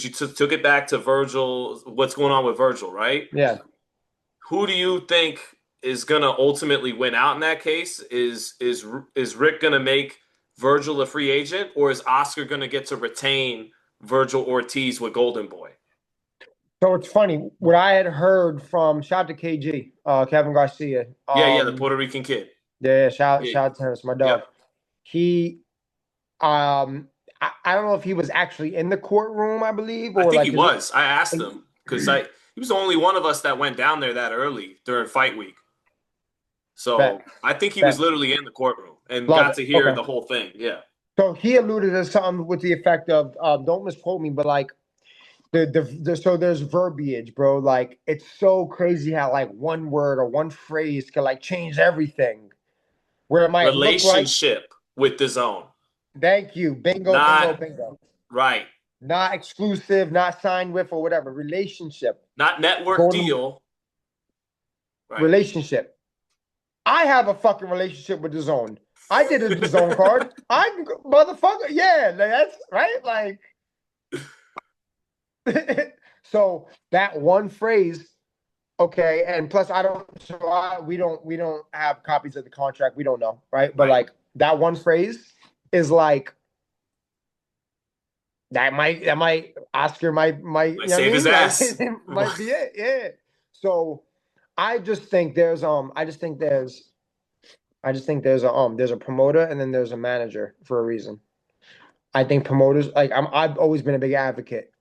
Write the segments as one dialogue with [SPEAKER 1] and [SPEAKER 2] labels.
[SPEAKER 1] you took it back to Virgil. What's going on with Virgil, right?
[SPEAKER 2] Yeah.
[SPEAKER 1] Who do you think is gonna ultimately win out in that case? Is Rick gonna make Virgil a free agent, or is Oscar gonna get to retain Virgil Ortiz with Golden Boy?
[SPEAKER 2] So it's funny what I had heard from shout out to KG, Kevin Garcia.
[SPEAKER 1] Yeah, yeah, the Puerto Rican kid.
[SPEAKER 2] Yeah, shout
[SPEAKER 1] Yeah,
[SPEAKER 2] shout out to him, it's my dog.
[SPEAKER 1] yep.
[SPEAKER 2] He I don't know if he was actually in the courtroom, I believe,
[SPEAKER 1] I
[SPEAKER 2] or
[SPEAKER 1] think he
[SPEAKER 2] like is it
[SPEAKER 1] was. I asked him because I he was the only one of us that went down there that early during fight week.
[SPEAKER 2] bet
[SPEAKER 1] So I think he was
[SPEAKER 2] bet
[SPEAKER 1] literally in the courtroom and
[SPEAKER 2] love
[SPEAKER 1] got
[SPEAKER 2] it.
[SPEAKER 1] to hear
[SPEAKER 2] Okay.
[SPEAKER 1] the whole thing. Yeah.
[SPEAKER 2] So he alluded to something with the effect of don't misquote me, but like so there's verbiage, bro. Like it's so crazy how like one word or one phrase can like change everything. Where it might look like
[SPEAKER 1] Relationship with the zone.
[SPEAKER 2] thank you, bingo, bingo,
[SPEAKER 1] Not
[SPEAKER 2] bingo.
[SPEAKER 1] right.
[SPEAKER 2] Not exclusive, not signed with or whatever. Relationship.
[SPEAKER 1] Not network
[SPEAKER 2] Golden
[SPEAKER 1] deal. Right.
[SPEAKER 2] relationship. I have a fucking relationship with the zone. I did a zone card. I motherfucker, yeah, that's right. Like so that one phrase, okay, and plus I don't so we don't have copies of the contract. We don't know, right? But
[SPEAKER 1] Right.
[SPEAKER 2] like that one phrase is like that might Oscar might you
[SPEAKER 1] Might
[SPEAKER 2] know what I
[SPEAKER 1] save his
[SPEAKER 2] mean? Like
[SPEAKER 1] ass.
[SPEAKER 2] it might be it, yeah. So I just think there's there's a promoter and then there's a manager for a reason. I think promoters like I've always been a big advocate.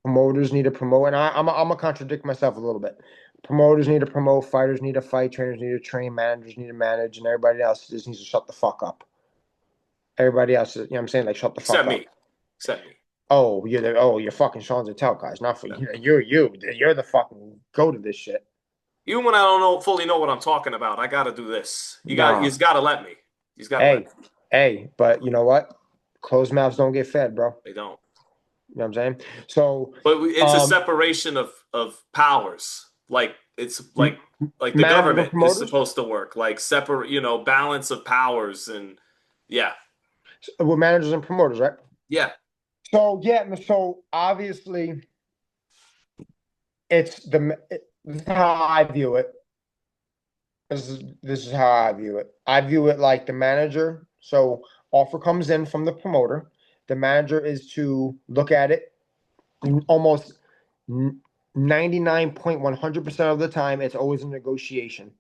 [SPEAKER 2] Promoters need to promote, and I'm gonna contradict myself a little bit. Promoters need to promote, fighters need to fight, trainers need to train, managers need to manage, and everybody else just needs to shut the fuck up. Everybody else, you know what I'm saying? Like shut the fuck
[SPEAKER 1] Except me.
[SPEAKER 2] up.
[SPEAKER 1] Except me.
[SPEAKER 2] You're fucking Sean's and tell guys, not for
[SPEAKER 1] Yeah.
[SPEAKER 2] you. You're the fucking go to this shit.
[SPEAKER 1] Even when I don't know fully know what I'm talking about, I gotta do this.
[SPEAKER 2] Nah.
[SPEAKER 1] He's gotta let me. He's gotta let
[SPEAKER 2] Hey,
[SPEAKER 1] me.
[SPEAKER 2] but you know what? Closed mouths don't get fed, bro.
[SPEAKER 1] They don't.
[SPEAKER 2] You know what I'm saying? So,
[SPEAKER 1] But it's a
[SPEAKER 2] um,
[SPEAKER 1] separation of powers. Like it's like the
[SPEAKER 2] managers and
[SPEAKER 1] government is
[SPEAKER 2] promoters
[SPEAKER 1] supposed to work. Like separate, balance of powers and yeah.
[SPEAKER 2] with managers and promoters, right?
[SPEAKER 1] Yeah.
[SPEAKER 2] So yeah, so obviously this is how I view it. This is how I view it. I view it like the manager. So offer comes in from the promoter. The manager is to look at it almost 99.100% of the time. It's always a negotiation.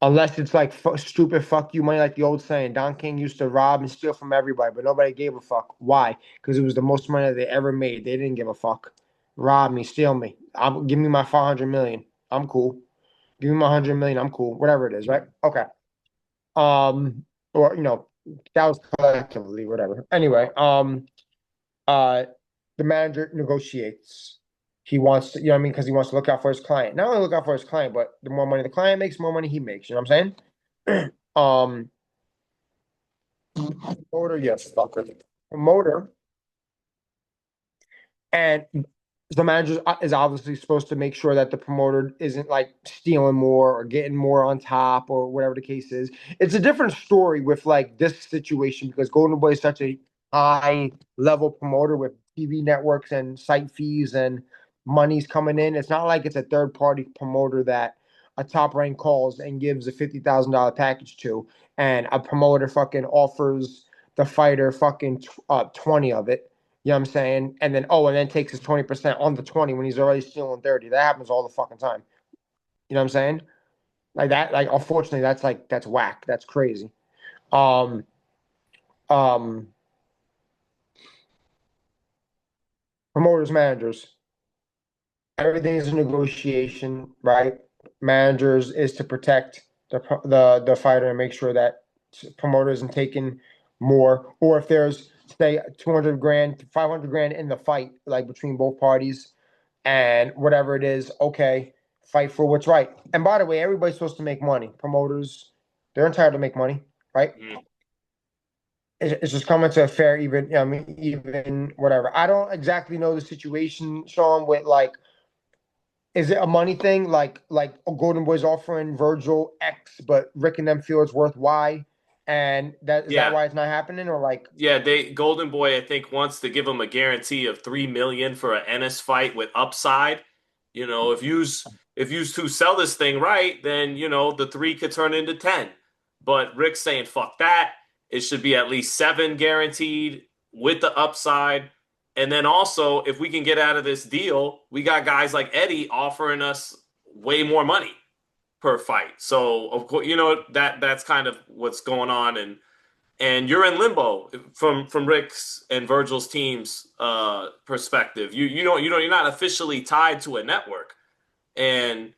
[SPEAKER 2] Unless it's like stupid fuck you money, like the old saying. Don King used to rob and steal from everybody, but nobody gave a fuck. Why? Because it was the most money they ever made. They didn't give a fuck. Rob me, steal me. Give me my 500 million. I'm cool. Give me my 100 million. I'm cool. Whatever it is, right? Okay. Or that was collectively, whatever. Anyway, uh, the manager negotiates. He wants to, you know what I mean, because he wants to look out for his client. Not only look out for his client, but the more money the client makes, more money he makes. You know what I'm saying? Promoter, yes, fucker. Promoter, and the manager is obviously supposed to make sure that the promoter isn't like stealing more or getting more on top or whatever the case is. It's a different story with like this situation because Golden Boy is such a high level promoter with TV networks and site fees and money's coming in. It's not like it's a third party promoter that a top rank calls and gives a $50,000 package to, and a promoter fucking offers the fighter fucking 20 of it. You know what I'm saying? And then takes his 20% on the 20 when he's already stealing 30. That happens all the fucking time. You know what I'm saying? Like that, like unfortunately, that's whack. That's crazy. Um, um, promoters, managers, everything is a negotiation, right? Managers is to protect the fighter and make sure that promoter isn't taking more, or if there's say 200 grand, 500 grand in the fight, like between both parties, and whatever it is, okay, fight for what's right. And by the way, everybody's supposed to make money. Promoters, they're entitled to make money, right?
[SPEAKER 1] Mm.
[SPEAKER 2] It's just coming to a fair, even, I mean, even whatever. I don't exactly know the situation, Sean, with like, is it a money thing? Like Golden Boy's offering Virgil X, but Rick and them feel it's worth Y, And that is that
[SPEAKER 1] Yeah.
[SPEAKER 2] why it's not happening, or like,
[SPEAKER 1] Yeah, they Golden Boy I think wants to give him a guarantee of 3 million for an Ennis fight with upside. If you two sell this thing right, then the three could turn into 10. But Rick's saying fuck that. It should be at least 7 guaranteed with the upside. And then also, if we can get out of this deal, we got guys like Eddie offering us way more money per fight. So of course, that's kind of what's going on, and you're in limbo from Rick's and Virgil's team's perspective. You're not officially tied to a network, and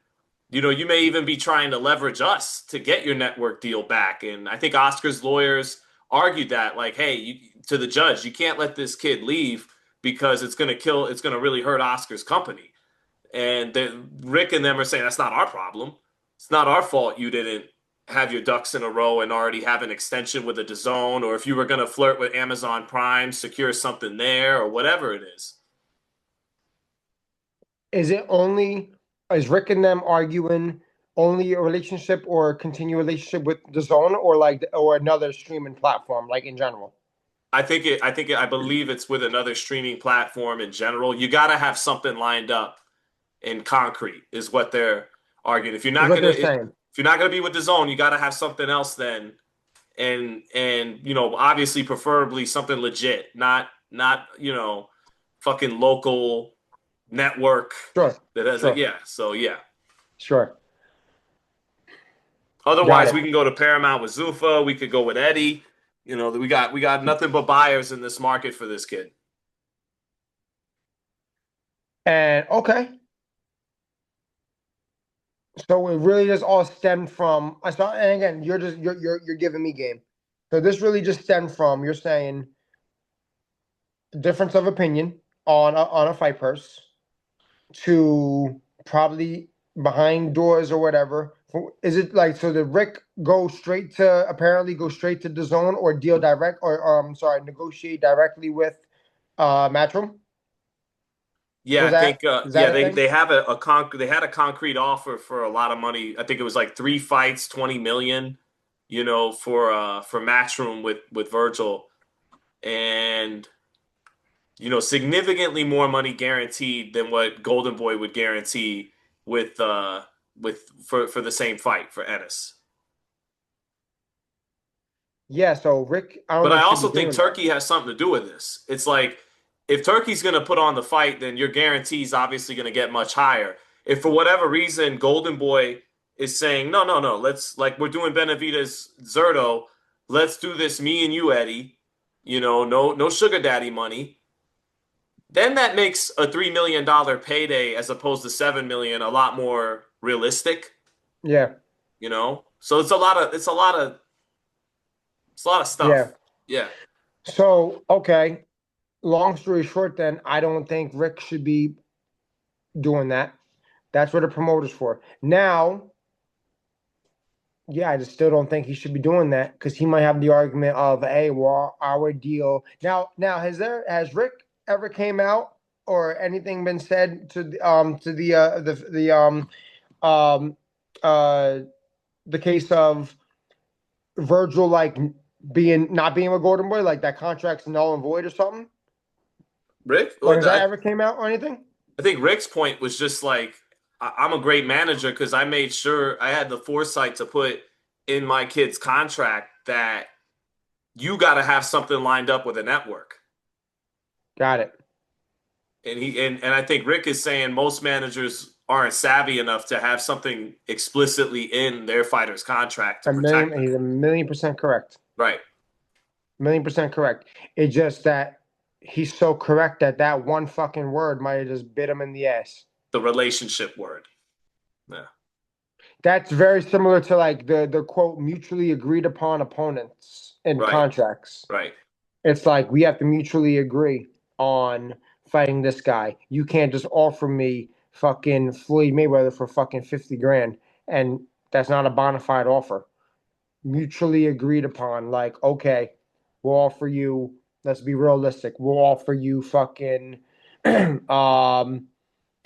[SPEAKER 1] you may even be trying to leverage us to get your network deal back. And I think Oscar's lawyers argued that, like, hey, to the judge, you can't let this kid leave because it's going to really hurt Oscar's company. And Rick and them are saying that's not our problem. It's not our fault you didn't have your ducks in a row and already have an extension with a DAZN, or if you were going to flirt with Amazon Prime, secure something there, or whatever it is.
[SPEAKER 2] is Rick and them arguing only a relationship or continue relationship with the zone, or like, or another streaming platform, like in general?
[SPEAKER 1] I believe it's with another streaming platform in general. You got to have something lined up in concrete, is what they're arguing.
[SPEAKER 2] Is what they're saying.
[SPEAKER 1] If you're not gonna be with DAZN, you got to have something else then, and obviously preferably something legit, not fucking local network
[SPEAKER 2] Sure,
[SPEAKER 1] that has a
[SPEAKER 2] sure,
[SPEAKER 1] yeah. So yeah.
[SPEAKER 2] sure. Got
[SPEAKER 1] Otherwise,
[SPEAKER 2] it.
[SPEAKER 1] we can go to Paramount with Zuffa. We could go with Eddie. We got nothing but buyers in this market for this kid.
[SPEAKER 2] And okay, so it really just all stemmed from I saw. And again, you're giving me game. So this really just stemmed from you're saying difference of opinion on a fight purse to probably behind doors or whatever. Is it like, so did Rick apparently go straight to the zone, or deal direct, or I'm sorry, negotiate directly with Matchroom?
[SPEAKER 1] Yeah,
[SPEAKER 2] Was
[SPEAKER 1] I think
[SPEAKER 2] is that
[SPEAKER 1] yeah,
[SPEAKER 2] a
[SPEAKER 1] they
[SPEAKER 2] thing?
[SPEAKER 1] they have they had a concrete offer for a lot of money. I think it was like 3 fights, 20 million, for Matchroom with Virgil, and significantly more money guaranteed than what Golden Boy would guarantee for the same fight for Ennis.
[SPEAKER 2] Yeah, so Rick, I don't
[SPEAKER 1] But I
[SPEAKER 2] think should be
[SPEAKER 1] also think
[SPEAKER 2] doing that.
[SPEAKER 1] Turkey has something to do with this. It's like if Turkey's going to put on the fight, then your guarantee is obviously going to get much higher. If for whatever reason Golden Boy is saying, no, no, no, let's, like we're doing Benavidez Zerto, let's do this, me and you, Eddie, no sugar daddy money, then that makes a $3 million payday as opposed to 7 million a lot more realistic,
[SPEAKER 2] Yeah,
[SPEAKER 1] So it's a lot of
[SPEAKER 2] yeah.
[SPEAKER 1] stuff. Yeah.
[SPEAKER 2] So okay, long story short, then I don't think Rick should be doing that. That's what a promoter's for. Now, yeah, I just still don't think he should be doing that because he might have the argument of, hey, well, our deal. Now, has Rick ever came out or anything been said to um uh the case of Virgil, like being not being with Golden Boy, like that contract's null and void or something?
[SPEAKER 1] Rick,
[SPEAKER 2] Or has that
[SPEAKER 1] I
[SPEAKER 2] ever came out or anything?
[SPEAKER 1] think Rick's point was just like, I'm a great manager because I made sure I had the foresight to put in my kid's contract that you got to have something lined up with a network.
[SPEAKER 2] Got it.
[SPEAKER 1] And I think Rick is saying most managers aren't savvy enough to have something explicitly in their fighter's contract to protect them.
[SPEAKER 2] He's 1,000,000% correct.
[SPEAKER 1] Right.
[SPEAKER 2] 1,000,000% correct. It's just that he's so correct that that one fucking word might have just bit him in the ass.
[SPEAKER 1] The relationship word. Yeah.
[SPEAKER 2] That's very similar to like the quote mutually agreed upon opponents in
[SPEAKER 1] Right.
[SPEAKER 2] contracts.
[SPEAKER 1] Right.
[SPEAKER 2] It's like we have to mutually agree on fighting this guy. You can't just offer me fucking Floyd Mayweather for fucking 50 grand, and that's not a bona fide offer. Mutually agreed upon, like, okay, we'll offer you, let's be realistic, we'll offer you fucking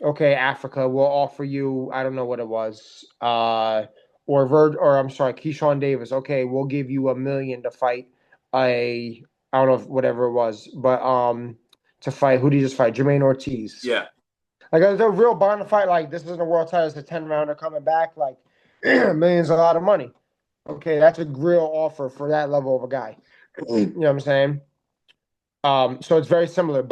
[SPEAKER 2] okay, Africa, we'll offer you, I don't know what it was. or I'm sorry, Keyshawn Davis. Okay, we'll give you $1 million to fight a I don't know if whatever it was, but to fight who did you just fight? Jermaine Ortiz.
[SPEAKER 1] Yeah.
[SPEAKER 2] Like it's a real bona fight. Like this isn't a world title; it's a 10 rounder coming back. Like millions, a lot of money. Okay, that's a real offer for that level of a guy. You know what I'm saying? So it's very similar,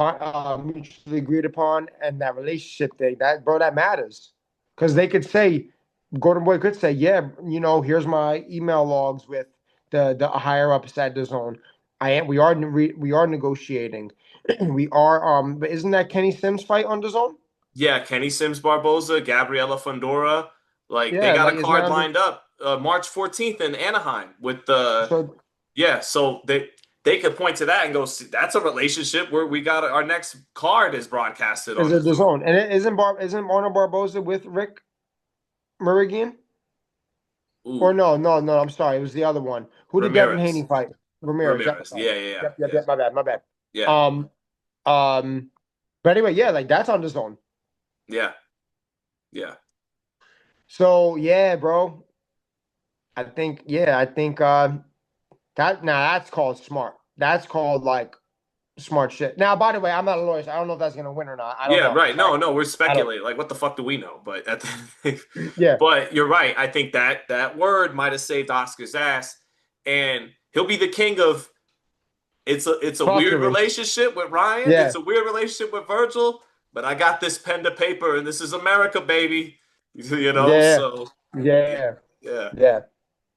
[SPEAKER 2] mutually agreed upon, and that relationship thing, that bro, that matters, because they could say, Gordon Boy could say, yeah, here's my email logs with the higher ups at the zone. We are negotiating, we are but isn't that Kenny Sims fight on the zone?
[SPEAKER 1] Yeah, Kenny Sims Barboza, Gabriela Fundora, like they
[SPEAKER 2] Yeah,
[SPEAKER 1] got a
[SPEAKER 2] like isn't that
[SPEAKER 1] card
[SPEAKER 2] on the
[SPEAKER 1] lined up March 14th in Anaheim with the
[SPEAKER 2] so
[SPEAKER 1] yeah, so they could point to that and go, "See, that's a relationship where we got our next card is broadcasted
[SPEAKER 2] is
[SPEAKER 1] on the
[SPEAKER 2] it the
[SPEAKER 1] zone."
[SPEAKER 2] zone? And isn't Arnold Barboza with Rick Murigian? Or
[SPEAKER 1] Ooh,
[SPEAKER 2] no, I'm sorry. It was the other one. Who did Devin Haney
[SPEAKER 1] Ramirez.
[SPEAKER 2] fight? Ramirez. That's
[SPEAKER 1] Ramirez.
[SPEAKER 2] right.
[SPEAKER 1] Yeah, yeah, yeah,
[SPEAKER 2] Yep.
[SPEAKER 1] yeah.
[SPEAKER 2] My bad. My bad.
[SPEAKER 1] Yeah.
[SPEAKER 2] Um, um, but anyway, yeah, like that's on the zone.
[SPEAKER 1] Yeah. Yeah.
[SPEAKER 2] So yeah, bro. I think that now that's called smart. That's called like smart shit. Now, by the way, I'm not a lawyer, so I don't know if that's gonna win or not. I don't
[SPEAKER 1] Yeah,
[SPEAKER 2] know.
[SPEAKER 1] right.
[SPEAKER 2] Right?
[SPEAKER 1] No, no, we're
[SPEAKER 2] I don't.
[SPEAKER 1] speculating. Like, what the fuck do we know? But
[SPEAKER 2] Yeah,
[SPEAKER 1] but you're right. I think that word might have saved Oscar's ass, and he'll be the king of. It's a weird
[SPEAKER 2] possibly.
[SPEAKER 1] relationship with Ryan.
[SPEAKER 2] Yeah,
[SPEAKER 1] It's a weird relationship with Virgil. But I got this pen to paper, and this is America, baby. You know.
[SPEAKER 2] yeah,
[SPEAKER 1] So
[SPEAKER 2] yeah,
[SPEAKER 1] yeah,
[SPEAKER 2] yeah.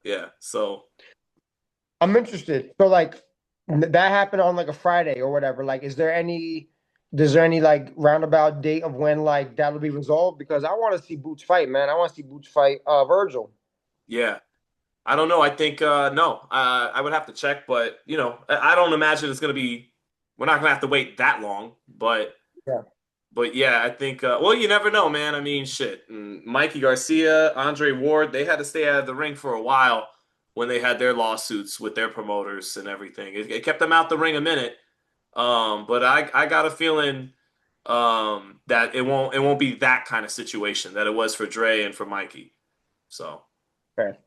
[SPEAKER 1] yeah. So
[SPEAKER 2] I'm interested. So like that happened on like a Friday or whatever. Like, is there any like roundabout date of when like that'll be resolved? Because I want to see Boots fight, man. I want to see Boots fight Virgil.
[SPEAKER 1] yeah. I don't know. I think no. I would have to check, but I don't imagine it's gonna be. We're not gonna have to wait that long,
[SPEAKER 2] Yeah.
[SPEAKER 1] but yeah, I think. Well, you never know, man. I mean, shit. Mikey Garcia, Andre Ward, they had to stay out of the ring for a while when they had their lawsuits with their promoters and everything. It kept them out the ring a minute. But I got a feeling that it won't be that kind of situation that it was for Dre and for Mikey. So.
[SPEAKER 2] Okay.